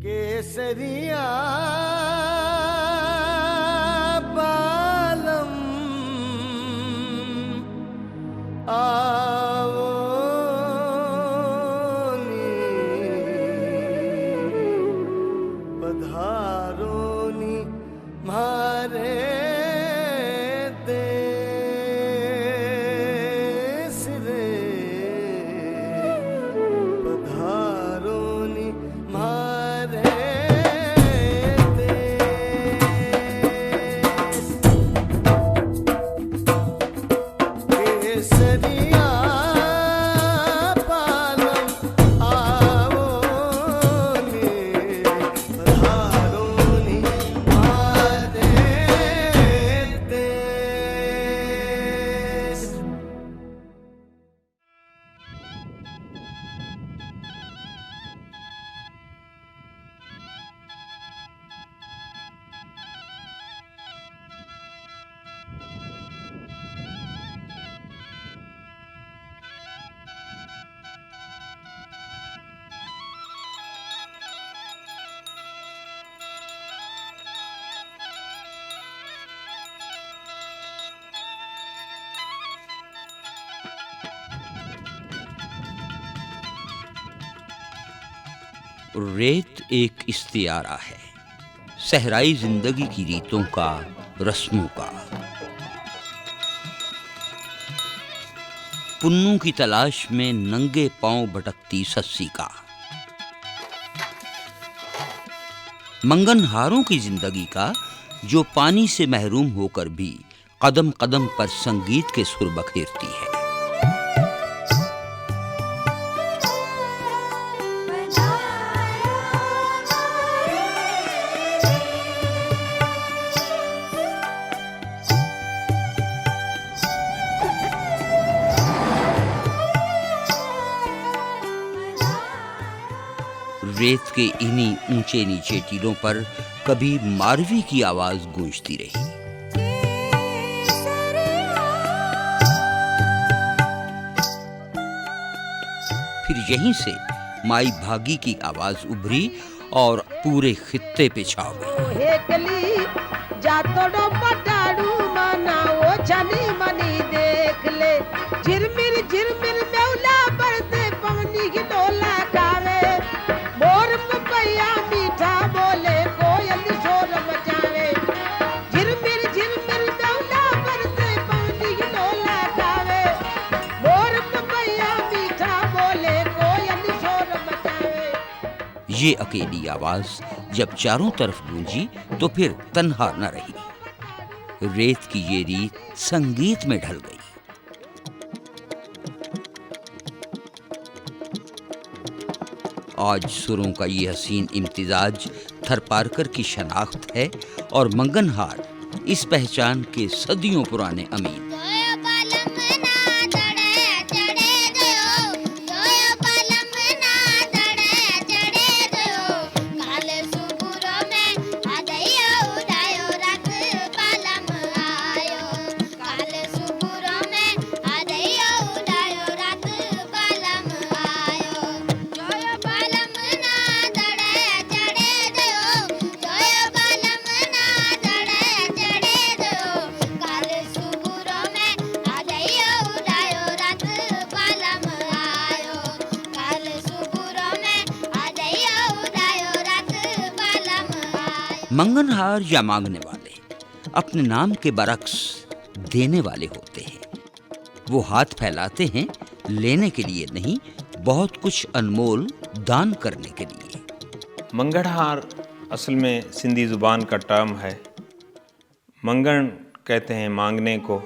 केसरिया बालम आवो नी पधारो नी मारे देश रे पधारो नी मारे केसरिया पालम आवो नी पधारो नी मारे देश। रेत एक इस्तियारा है, सहराई जिंदगी की रीतों का, रस्मों का। पुन्नू की तलाश में नंगे पांव भटकती सस्सी का। मंगनहारों की जिंदगी का, जो पानी से महरूम होकर भी कदम कदम पर संगीत के सुर बखेरती है। रेत के इन्हीं ऊंचे नीचे टीलों पर कभी मारवी की आवाज गूंजती रही। फिर यहीं से माई भागी की आवाज उभरी और पूरे खित्ते पे छा गई। झिरमिर झिरमिर मेौला बरसे पवनी की डोला गावे, मोर पपैया मीठा बोले कोयल शोर मचावे। झिरमिर झिरमिर मेौला बरसे पवनी की डोला गावे, मोर पपैया मीठा बोले कोयल शोर मचावे। ये अकेली आवाज जब चारों तरफ गूंजी तो फिर तन्हा न रही। रेत की ये रीत संगीत में ढल गई। आज सुरों का ये हसीन इम्तिजाज थरपारकर की शनाख्त है और मंगनहार इस पहचान के सदियों पुराने अमीन। मंगनहार या मांगने वाले अपने नाम के बरक्स देने वाले होते हैं। वो हाथ फैलाते हैं लेने के लिए नहीं, बहुत कुछ अनमोल दान करने के लिए। मंगनहार असल में सिंधी ज़ुबान का टर्म है। मंगन कहते हैं मांगने को,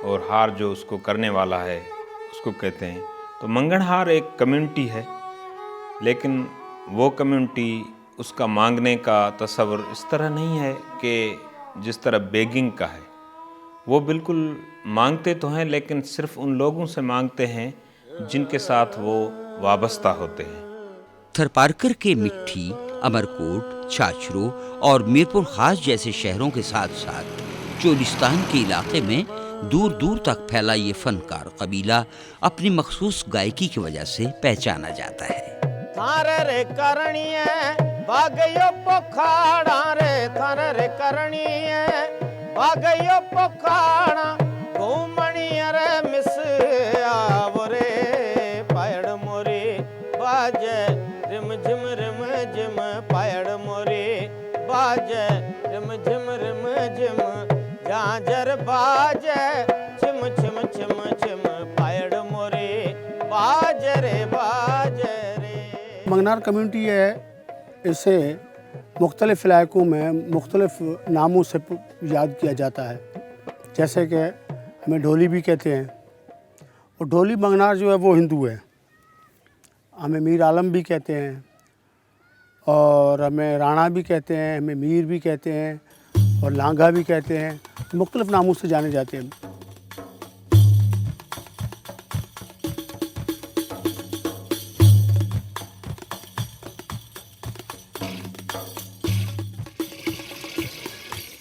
और हार जो उसको करने वाला है उसको कहते हैं। तो मंगनहार एक कम्युनिटी है, लेकिन वो कम्युनिटी उसका मांगने का तस्वर इस तरह नहीं है कि जिस तरह बेगिंग का है। वो बिल्कुल मांगते तो हैं, लेकिन सिर्फ उन लोगों से मांगते हैं जिनके साथ वो वाबस्ता होते हैं। थरपारकर के मिट्टी, अमरकोट, छाछरो और मीरपुर खास जैसे शहरों के साथ साथ चोलिस्तान के इलाके में दूर दूर तक फैला ये फनकार कबीला अपनी मखसूस गायकी की वजह से पहचाना जाता है। थारे रे करनिये बागयो पोखाड़ा रे थर रे करणी है बागयो पोखाड़ा घूमणी रे मिस आवो रे पायड़ मोरी बाजे रिम झिम पायड़ मोरी बाजे रिम झिम झांझर बाजे छिम छिम छिम छिम पायड़ मोरी बाजे रे मंगनार कम्युनिटी है, इसे मुख्तलिफ़ इलाकों में मुख्तलिफ़ नामों से याद किया जाता है। जैसे कि हमें ढोली भी कहते हैं, और ढोली मंगनार जो है वो हिंदू है। हमें मीर आलम भी कहते हैं, और हमें राणा भी कहते हैं, हमें मीर भी कहते हैं, और लांघा भी कहते हैं। मुख्तलिफ़ नामों से जाने जाते हैं।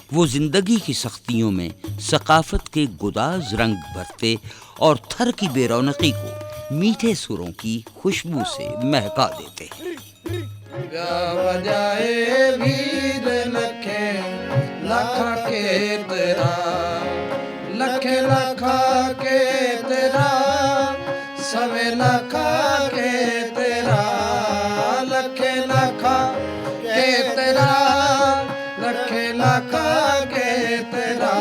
वो जिंदगी की सख्तियों में सकाफत के गुदाज रंग भरते और थर की बेरौनकी को मीठे सुरों की खुशबू से महका देते हैं। बजाए वीर लखे लखा के तेरा लखे लखा के तेरा सवे लखा के तेरा लखे लखा के तेरा लखे लखा के तेरा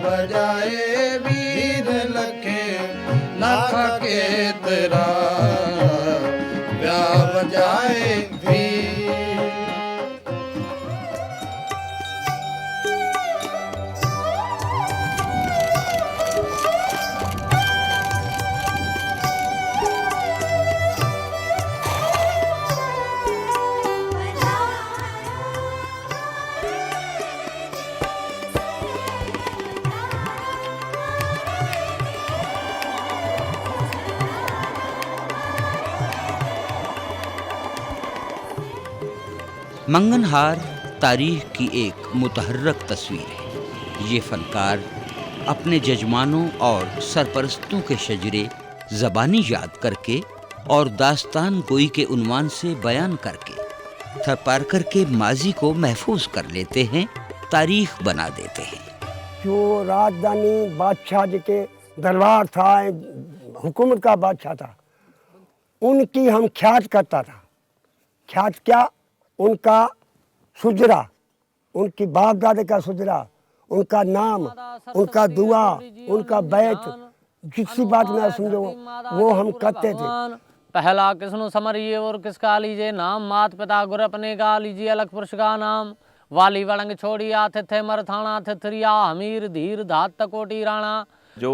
बजाए वीर लखे लखा के तेरा बजाए वीर। मंगनहार तारीख की एक मुतहर्रक तस्वीर है। ये फनकार अपने जजमानों और सरपरस्तों के शजरे ज़बानी याद करके और दास्तान गोई के उन्वान से बयान करके थरपारकर के माजी को महफूज कर लेते हैं, तारीख बना देते हैं। जो राजधानी बादशाह जी के दरबार था, हुकूमत का बादशाह था, उनकी हम ख्यात करता था। ख्यात क्या? उनका सुजरा, उनकी बाप दादे का सुजरा, उनका नाम, उनका दुआ, उनका बैत, जिसकी बात में समझो वो हम करते थे। पहला किसनु समरिए और किसका लीजिए नाम, मात पिता गुर अपने का लीजिए अलग पुरुष का नाम। वाली वड़ंग छोड़िया थे मरथाना थिथरिया हमीर धीर धात तकोटी राणा। जो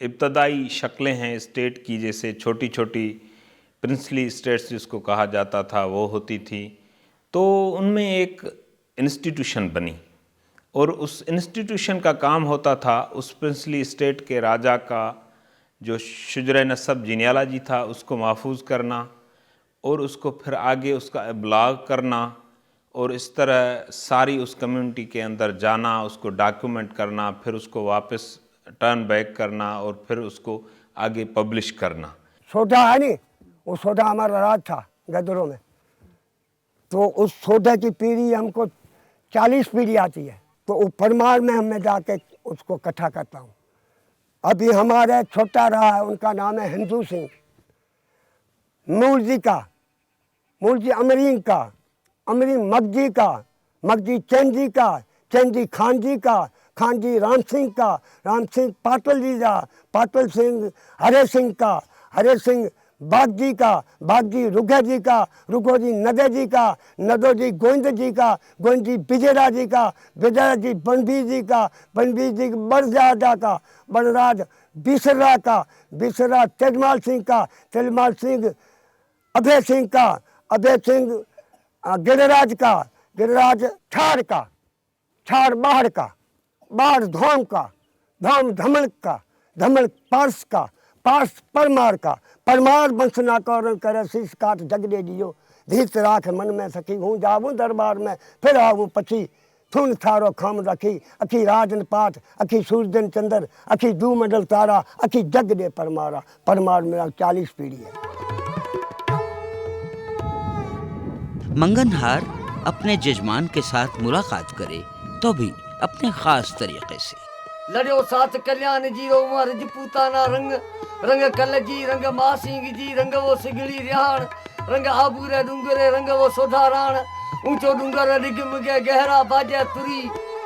इब्तदाई शक्लें हैं स्टेट की, जैसे छोटी छोटी प्रिंसली स्टेट्स जिसको कहा जाता था वो होती थी, तो उनमें एक इंस्टीट्यूशन बनी और उस इंस्टीट्यूशन का काम होता था उस प्रिंसली स्टेट के राजा का जो शुजर नसब जीनियालॉजी था उसको महफूज करना और उसको फिर आगे उसका इब्लाग करना और इस तरह सारी उस कम्युनिटी के अंदर जाना, उसको डॉक्यूमेंट करना, फिर उसको वापस टर्न बैक करना और फिर उसको आगे पब्लिश करना। सोडा है नहीं, वो सोडा हमारा राज था गदरों में, तो उस सोडा की पीढ़ी हमको 40 पीढ़ी आती है, तो वो परमार में मैं जाके उसको इकट्ठा करता हूँ। अभी हमारे छोटा रहा है, उनका नाम है हिंदू सिंह, मूल जी अमरीन का, अमरीन मगजी का, मगजी चंद जी का, चंद जी खान जी का, खान जी राम सिंह का, राम सिंह पाटल जी का, पाटल सिंह हरे सिंह का, हरे सिंह बाग जी का, बाग जी रुघा जी का, रुघो जी नदे जी का, नदो जी गोविंद जी का, गोविंद जी बिजेरा जी का, बिजेरा जी बनबीर जी का, बनबीर जी बड़राजा का, बड़राज बिसरा का, बिसरा तेजमाल सिंह का, तेजमाल सिंह अभय सिंह का, अभय सिंह गिरिराज का, गिरिराज ठार का, ठार बाहर का, बाहर धोम का, धोम धमल का, धमल पार्स का, पार्स परमार का, परमार बंस ना कौरन करे शीश काट जग दे दियो, धीत राख मन में सखी हूँ जाऊँ दरबार में फिर आऊँ पछी, थुन थारो खाम रखी, अखी राजन पाठ, अखी सूरजन चंद्र, अखी दू मंडल तारा, अखी जग दे परमारा। परमार मेरा 40 पीढ़ी है। मंगनहार अपने जजमान के साथ मुलाकात करे तो भी अपने खास तरीके से। लड़ियो साथ कल्याण जी रो उमा रजपूताना रंग रंग कल जी रंग मासिंग जी रंग वो सिगड़ी रिहाण रंग आबूरे डूंगरे रंग वो सोधाराण ऊंचो डूंगर डिगम के गहरा बाजे तुरी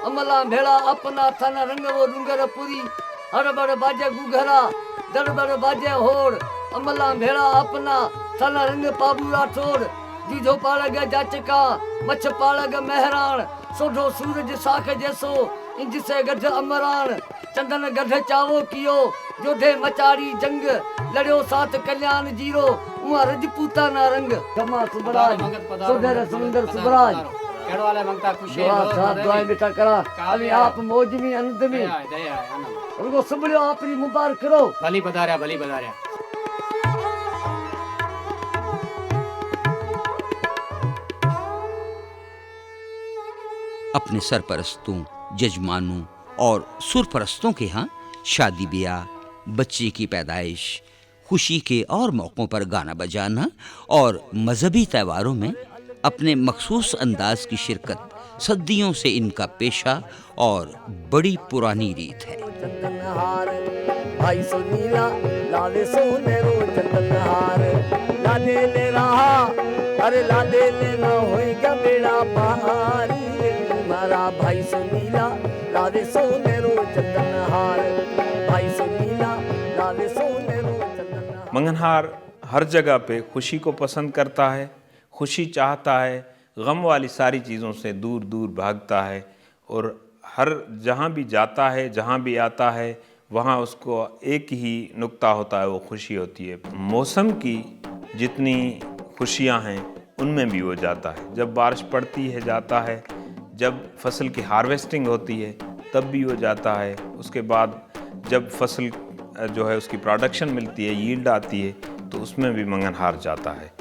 अमला भेड़ा अपना थन रंग वो डूंगर पुरी हड़बड़ बाजे गुघरा दड़बड़ बाजे होड़ अमला भेड़ा अपना थन रंग पाबूरा ठोड़ जीजो पालग जाचका मछ पालग मेहरान सोढो सूरज साख जैसो इंज से गढ़ अमरान चंदन गढ़ चावो कियो जोधे मचारी जंग लड़ियो साथ कल्याण जीरो उहा रजपूताना रंग कमा सुबराज सोधर समुंदर सुबराज केड़ो वाले मंगता खुशी दुआ साथ दुआ बेटा करा अभी आप मौज में आनंद में दया आनंद उनको सुबड़ियो आपरी मुबारक करो भली बधारिया अपने सरपरस्तों, जजमानों और सुरपरस्तों के यहाँ शादी ब्याह, बच्चे की पैदाइश, खुशी के और मौक़ों पर गाना बजाना और मजहबी त्योहारों में अपने मखसूस अंदाज की शिरकत सदियों से इनका पेशा और बड़ी पुरानी रीत है। चंदनहार भाई सुनीला लाले सोनेरो चंदनहार लाले ले रहा अरे लाले ले ना होएगा बेड़ा पार मारा भाई सुनीला लाले सोनेरो चंदनहार भाई सुनीला लाले सोनेरो चंदनहार। मंगनहार हर जगह पे खुशी को पसंद करता है, खुशी चाहता है, गम वाली सारी चीज़ों से दूर दूर भागता है और हर जहाँ भी जाता है, जहाँ भी आता है, वहाँ उसको एक ही नुक्ता होता है, वो खुशी होती है। मौसम की जितनी खुशियाँ हैं उनमें भी वो जाता है। जब बारिश पड़ती है जाता है, जब फसल की हार्वेस्टिंग होती है तब भी वो जाता है, उसके बाद जब फसल जो है उसकी प्रोडक्शन मिलती है, यील्ड आती है, तो उसमें भी मंगनहार जाता है।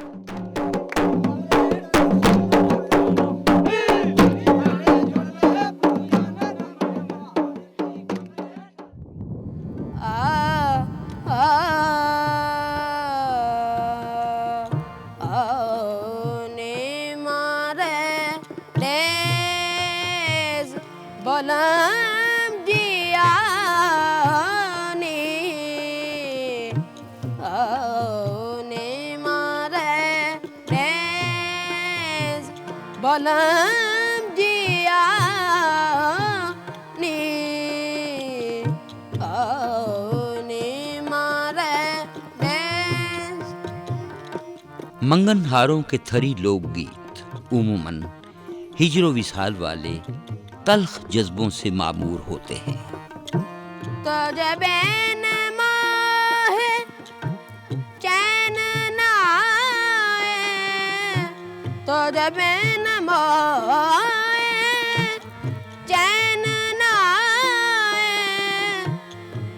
मंगनहारों के थरी लोकगीत उमूमन हिजरो विसाल वाले तल्ख जज्बों से मामूर होते हैं।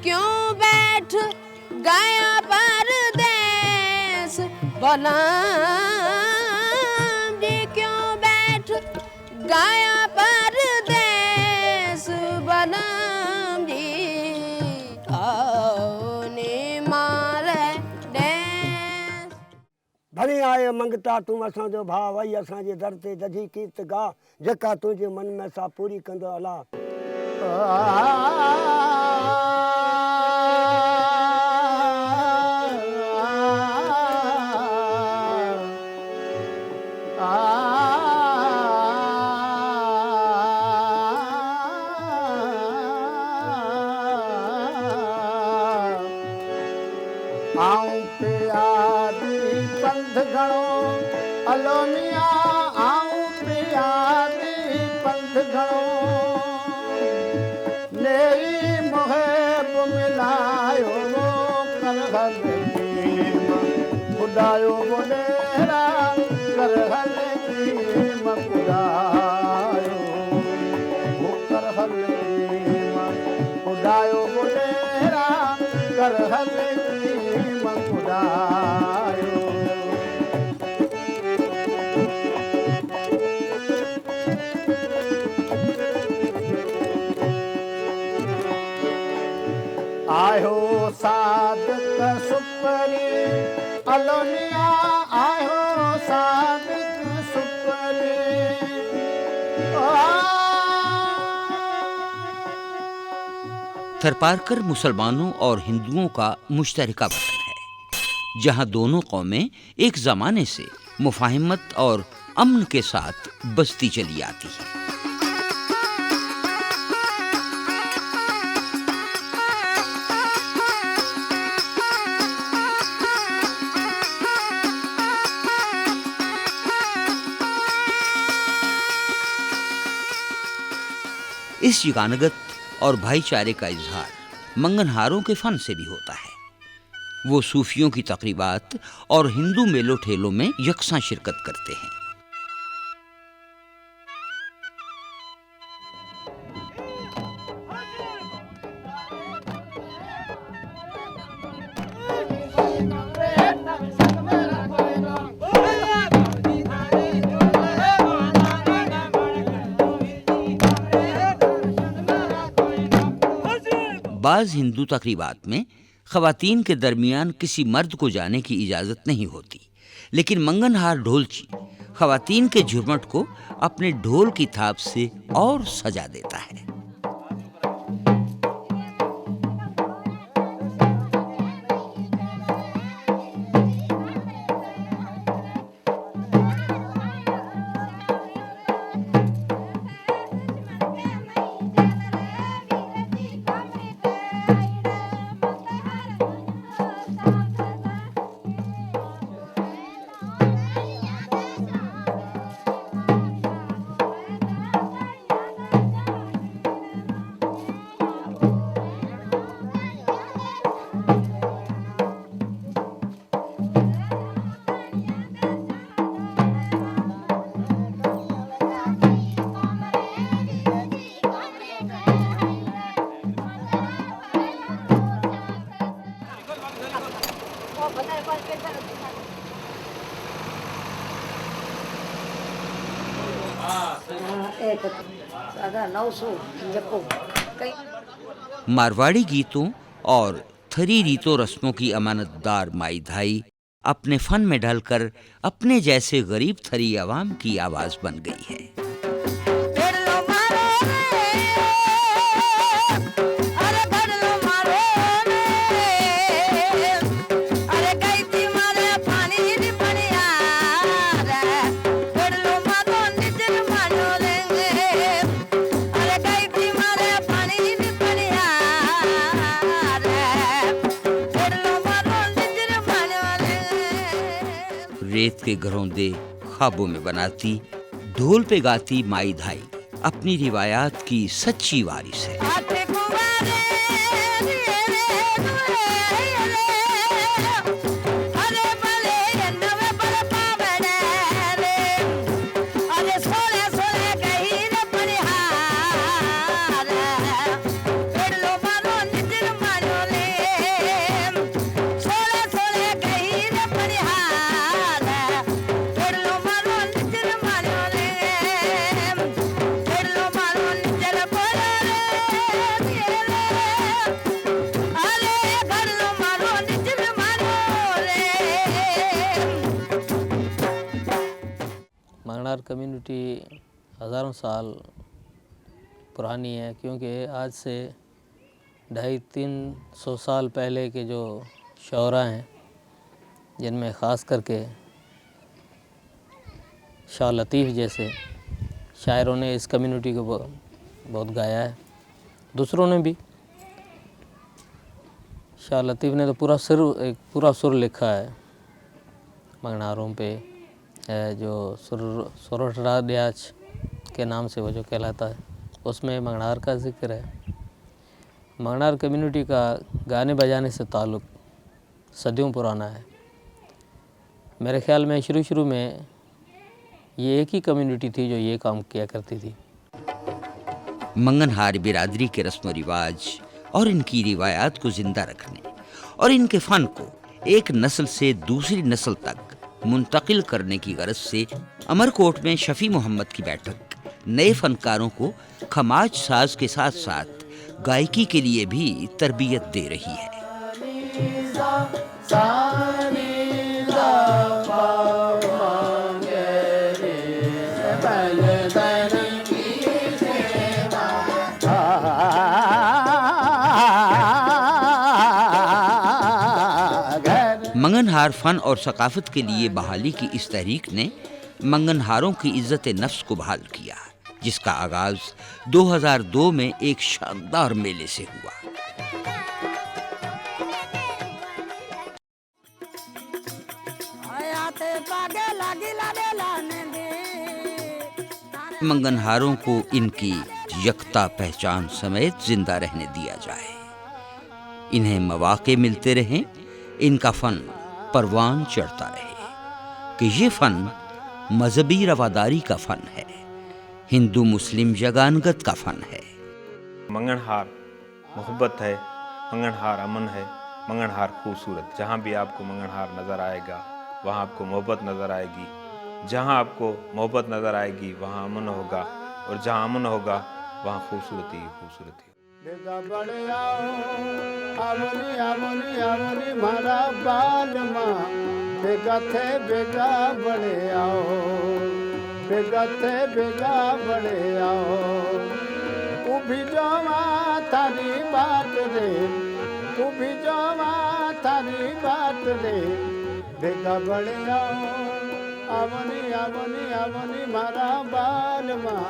क्यों बैठ गया परदेस बलराम जी क्यों बैठ गया परदेस बलराम जी आओने मारे देस। भली आए मंगता तूं असांजो भाउ आई असांजे दर ते दधी कीर्त गा जेका तुंहिंजे मन में सा पूरी कंदो अला। आऊं प्यारी पंथ घणो अलोनिया आऊं प्यारी पंथ घणो नेई मुहब मिलायो कर हल खुदायो बोलेरा कर हल खुदायो कर हल खुदायो बोलेरा कर हल आयो सादिक सुपरी अलोनिया आयो सादिक सुपरी थरपारकर मुसलमानों और हिंदुओं का मुश्तरका वतन है, जहां दोनों कौमें एक ज़माने से मुफाहिमत और अमन के साथ बसती चली आती हैं। इस यगानगत और भाईचारे का इजहार मंगनहारों के फन से भी होता है। वो सूफियों की तकरीबात और हिंदू मेलो ठेलों में यकसा शिरकत करते हैं। बाज़ हिंदू तकरीबात में ख़वातीन के दरमियान किसी मर्द को जाने की इजाज़त नहीं होती, लेकिन मंगनहार ढोलची ख़वातीन के झुरमट को अपने ढोल की थाप से और सजा देता है। मारवाड़ी गीतों और थरी रीतों रस्मों की अमानतदार माई धाई अपने फन में ढलकर अपने जैसे गरीब थरी अवाम की आवाज बन गई है। रेत के घरों दे ख्वाबों में बनाती, ढोल पे गाती माई धाई अपनी रिवायात की सच्ची वारिस है। मंगनार कम्युनिटी हज़ारों साल पुरानी है, क्योंकि आज से 250-300 साल पहले के जो शौरा हैं, जिनमें ख़ास करके शाह लतीफ़ जैसे शायरों ने इस कम्युनिटी को बहुत गाया है। दूसरों ने भी, शाह लतीफ़ ने तो एक पूरा सुर लिखा है मंगनारों पे, जो सुरठरा ड्याच के नाम से वो जो कहलाता है, उसमें मंगनार का जिक्र है। मंगनार कम्युनिटी का गाने बजाने से ताल्लुक़ सदियों पुराना है। मेरे ख्याल में शुरू में ये एक ही कम्युनिटी थी जो ये काम किया करती थी। मंगनहार बिरादरी के रस्म रिवाज और इनकी रिवायात को जिंदा रखने और इनके फ़न को एक नस्ल से दूसरी नस्ल तक मुंतकिल करने की गरज से अमरकोट में शफी मोहम्मद की बैठक नए फनकारों को खमाज साज के साथ साथ गायकी के लिए भी तरबियत दे रही है। मंगनहार फन और सकाफत के लिए बहाली की इस तहरीक ने मंगनहारों की इज्जत नफ्स को बहाल किया, जिसका आगाज 2002 में एक शानदार मेले से हुआ। मंगनहारों को इनकी यकता पहचान समेत जिंदा रहने दिया जाए, इन्हें मौके मिलते रहें, इनका फन परवान चढ़ता रहे कि ये फन मजहबी रवादारी का फन है, हिंदू मुस्लिम जगानगत का फन है। मंगनहार मोहब्बत है, मंगनहार अमन है, मंगनहार खूबसूरत। जहाँ भी आपको मंगनहार नज़र आएगा वहाँ आपको मोहब्बत नज़र आएगी, जहाँ आपको मोहब्बत नज़र आएगी वहाँ अमन होगा, और जहाँ अमन होगा वहाँ खूबसूरती ही खूबसूरती। बेगा बड़े आओ आवनी आवनी आवनी मारा बाल माँ, बेगा थे बेगा बड़े आओ, बेगा थे बेगा बड़े आओ। उभी जावा थारी बात रे, उभी जावा थारी बात रे, बेगा बड़े आओ आवनी आवनी आवनी मारा बाल माँ,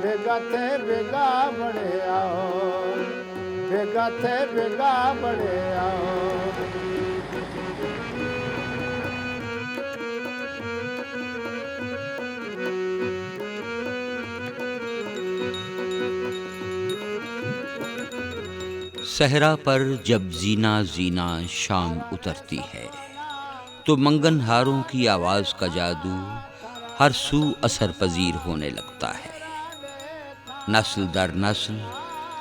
बेगा थे बेगा बड़े आओ, बेगा थे बेगा बड़े आओ। सहरा पर जब जीना जीना शाम उतरती है, तो मंगनहारों की आवाज़ का जादू हर सू असर पजीर होने लगता है। नस्ल दर नस्ल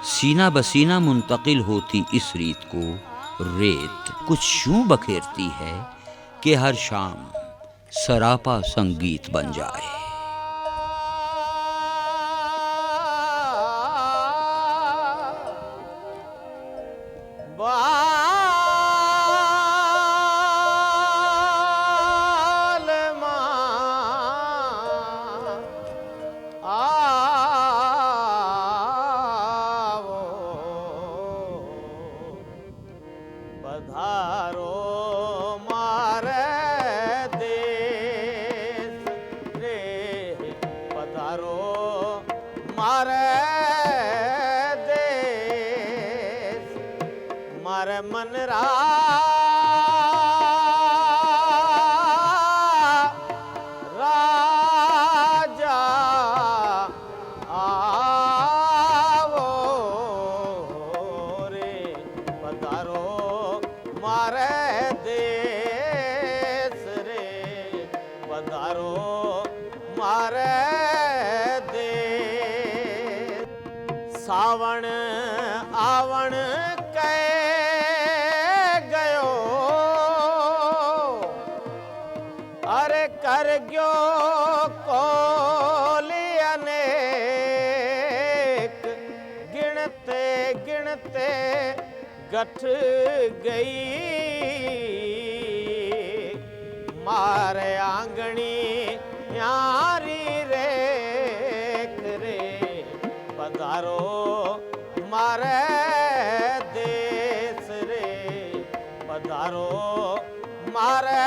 सीना बसीना मुंतकिल होती इस रीत को रेत कुछ यूं बखेरती है कि हर शाम सरापा संगीत बन जाए। मन रा राजा आवो रे, पधारो मारे देश रे, पधारो मारे देश। सावण आवण कर गयो कोली अनेक, गिनते गिनते गठ गई, मारे आंगनी यारी रेख रे, पधारो मारे देश रे, पधारो मारे